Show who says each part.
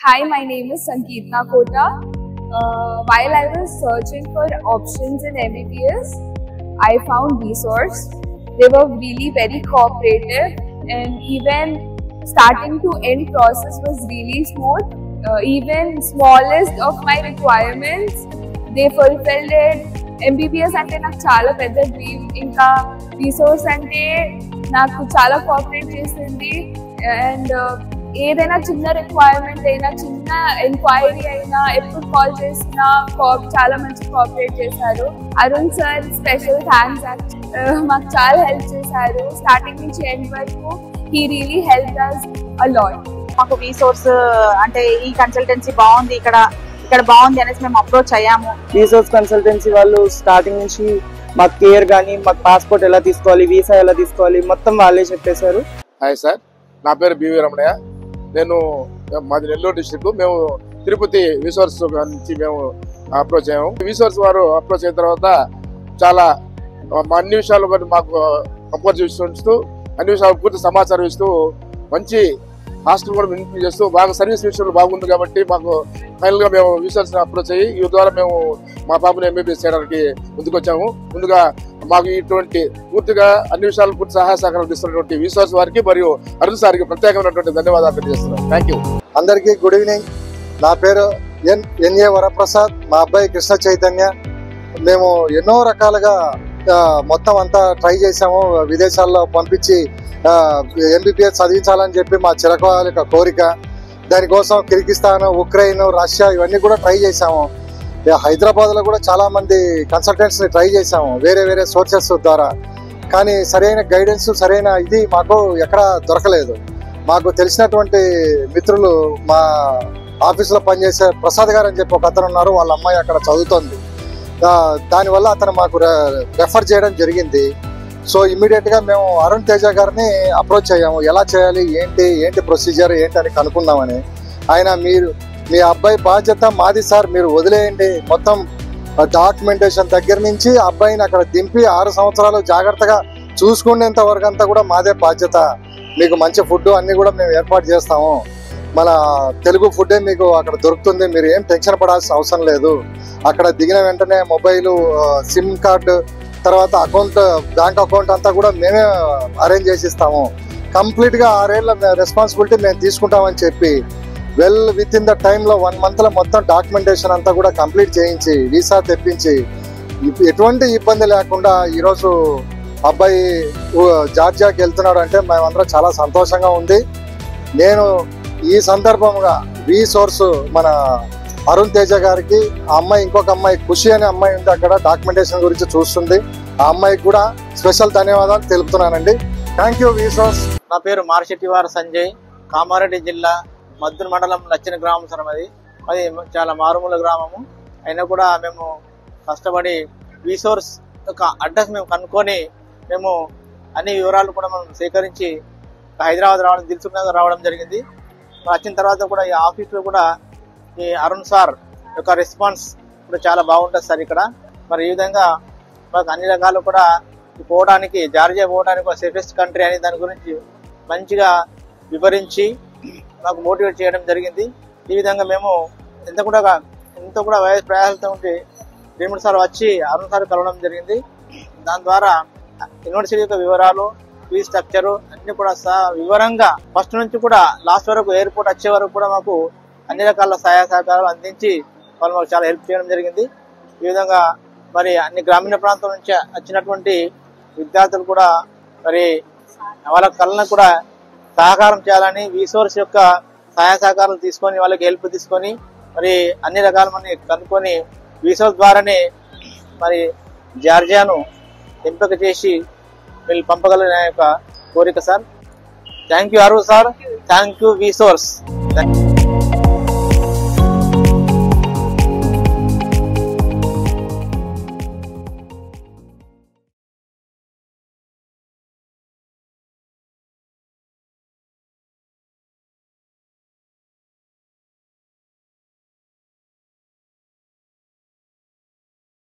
Speaker 1: Hi, my name is Sankeetna Kota. While I was searching for options in MBBS, I found Vsource. They were really very cooperative, and even starting to end process was really smooth. Even smallest of my requirements, they fulfilled it. MBBS అంటే నాకు చాలా పెద్ద dream. ఇంకా Vsource అంటే నాకు చాలా cooperate చేసింది. And ఏదైనా చిన్న రిక్వైర్మెంట్ అయినా, చిన్న ఎంక్వైరీ అయినా, ఎప్పుడు కాల్ చేసినా చాలా మంచి కోఆపరేట్ చేశారు. Arun sir special thanks. మాకు చాలా హెల్ప్ చేశారు స్టార్టింగ్ నుంచి ఎండ్ వరకు. He really help us a lot.
Speaker 2: మాకు Vsource అంటే ఈ కన్సల్టెన్సీ బాగుంది, ఇక్కడ బాగుంది అనేసి మేము అప్రోచ్ అయ్యాము.
Speaker 3: Vsource కన్సల్టెన్సీ వాళ్ళు స్టార్టింగ్ నుంచి మాకు కేర్ కానీ, మాకు పాస్పోర్ట్ ఎలా తీసుకోవాలి, వీసా ఎలా తీసుకోవాలి, మొత్తం వాళ్ళే చెప్పేశారు.
Speaker 4: హాయ్ సార్, నా పేరు బివి రమణయ్య. నేను మాది నెల్లూరు డిస్ట్రిక్ట్. మేము తిరుపతి Vsource నుంచి మేము అప్రోచ్ అయ్యాము. Vsource వారు అప్రోచ్ అయిన తర్వాత చాలా అన్ని విషయాలు మాకు కంపోజ్ చేస్తూ, అన్ని విషయాలు పూర్తి సమాచారం ఇస్తూ, మంచి హాస్టల్ కూడా మెయింటైన్ చేస్తూ, బాగా సర్వీస్ విషయంలో బాగుంది కాబట్టి మాకు ఫైనల్ గా మేము Vsource అప్రోచ్ అయ్యి ఈ ద్వారా మేము మా పాపని MBBS చేయడానికి ముందుకు వచ్చాము. ముందుగా మాకు ఇటువంటి పూర్తిగా అన్ని విషయాలు పూర్తి సహాయ సహకారాలు ఇస్తున్నటువంటి Vsource వారికి మరియు అరుణ్ సార్కి ప్రత్యేకమైనటువంటి ధన్యవాదాలు తెలియజేస్తున్నాం. Thank you.
Speaker 5: అందరికీ గుడ్ ఈవినింగ్. నా పేరు ఎన్ఏ వరప్రసాద్. మా అబ్బాయి కృష్ణ చైతన్య. మేము ఎన్నో రకాలుగా మొత్తం అంతా ట్రై చేసాము. విదేశాల్లో పంపించి MBBS చదివించాలని చెప్పి మా చిరకాల కోరిక. దానికోసం కిర్గిస్తాన్, ఉక్రెయిన్, రష్యా ఇవన్నీ కూడా ట్రై చేసాము. హైదరాబాద్ లో కూడా చాలా మంది కన్సల్టెంట్స్ ని ట్రై చేసాము వేరే వేరే సోర్సెస్ ద్వారా. కానీ సరైన గైడెన్స్, సరైన ఇది మాకు ఎక్కడ దొరకలేదు. మాకు తెలిసినటువంటి మిత్రులు మా ఆఫీసులో పనిచేసే ప్రసాద్ గారు అని చెప్పి ఒక అతను ఉన్నారు. వాళ్ళ అమ్మాయి అక్కడ చదువుతోంది. దానివల్ల అతను మాకు రెఫర్ చేయడం జరిగింది. సో ఇమ్మీడియట్ గా మేము అరుణ్ తేజ గారిని అప్రోచ్ అయ్యాము. ఎలా చేయాలి, ఏంటి ప్రొసీజర్ ఏంటి అని కనుక్కుందామని. ఆయన మీ అబ్బాయి బాధ్యత మాది సార్, మీరు వదిలేయండి. మొత్తం డాక్యుమెంటేషన్ దగ్గర నుంచి అబ్బాయిని అక్కడ దింపి 6 సంవత్సరాలు జాగ్రత్తగా చూసుకునేంత వరకు అంతా కూడా మాదే బాధ్యత. మీకు మంచి ఫుడ్ అన్ని కూడా మేము ఏర్పాటు చేస్తాము. మన తెలుగు ఫుడ్డే మీకు అక్కడ దొరుకుతుంది. మీరు ఏం టెన్షన్ పడాల్సిన అవసరం లేదు. అక్కడ దిగిన వెంటనే మొబైల్, సిమ్ కార్డు, తర్వాత బ్యాంక్ అకౌంట్ అంతా కూడా మేమే అరేంజ్ చేసి ఇస్తాము. కంప్లీట్ గా 6 ఏళ్ల రెస్పాన్సిబిలిటీ మేము తీసుకుంటామని చెప్పి విత్ ఇన్ ద టైంలో 1 month లో మొత్తం డాక్యుమెంటేషన్ అంతా కూడా కంప్లీట్ చేయించి, వీసా తెప్పించి, ఎటువంటి ఇబ్బంది లేకుండా ఈరోజు అబ్బాయి జార్జియాకి వెళ్తున్నాడు అంటే మేమందరం చాలా సంతోషంగా ఉంది. నేను ఈ సందర్భంగా Vsource మన అరుణ్ తేజ గారికి, ఆ అమ్మాయి ఇంకొక అమ్మాయి ఖుషి అనే అమ్మాయి ఉంది, అక్కడ డాక్యుమెంటేషన్ గురించి చూస్తుంది. ఆ అమ్మాయికి కూడా స్పెషల్ ధన్యవాదాలు తెలుపుతున్నానండి. Thank you Vsource.
Speaker 6: నా పేరు మార్షెట్టివార్ సంజయ్. కామారెడ్డి జిల్లా మద్దూరు మండలం లచ్చిన గ్రామం సార్. అది చాలా మారుమూల గ్రామము. అయినా కూడా మేము కష్టపడి Vsource యొక్క అడ్రస్ మేము కనుక్కొని మేము అన్ని వివరాలు కూడా మనం సేకరించి హైదరాబాద్ రావడం జరిగింది. వచ్చిన తర్వాత కూడా ఈ ఆఫీస్లో కూడా ఈ అరుణ్ సార్ యొక్క రెస్పాన్స్ కూడా చాలా బాగుంటుంది సార్ ఇక్కడ. మరి ఈ విధంగా మాకు అన్ని రకాలు కూడా జార్జియా పోవడానికి ఒక సేఫెస్ట్ కంట్రీ అని దాని గురించి మంచిగా వివరించి మాకు మోటివేట్ చేయడం జరిగింది. ఈ విధంగా మేము ఎంత కూడా ప్రయాసాలతో ఉండి భీముడు సార్ వచ్చి అరుణ్ సార్ కలవడం జరిగింది. దాని ద్వారా యూనివర్సిటీ యొక్క వివరాలు, ఫీజ్ స్ట్రక్చరు అన్ని కూడా వివరంగా ఫస్ట్ నుంచి కూడా లాస్ట్ వరకు, ఎయిర్పోర్ట్ వచ్చే వరకు కూడా మాకు అన్ని రకాల సహాయ సహకారాలు అందించి వాళ్ళు మాకు చాలా హెల్ప్ చేయడం జరిగింది. ఈ విధంగా మరి అన్ని గ్రామీణ ప్రాంతం నుంచి వచ్చినటువంటి విద్యార్థులు కూడా మరి వాళ్ళ కళను కూడా సహకారం చేయాలని Vsource యొక్క సహాయ సహకారాలు తీసుకొని, వాళ్ళకి హెల్ప్ తీసుకొని మరి అన్ని రకాల మంది కనుక్కొని Vsource ద్వారానే మరి జార్జియాను ఎంపిక చేసి వీళ్ళు పంపగలనే యొక్క కోరిక sir. Thank you Arun sir. Thank you Vsource.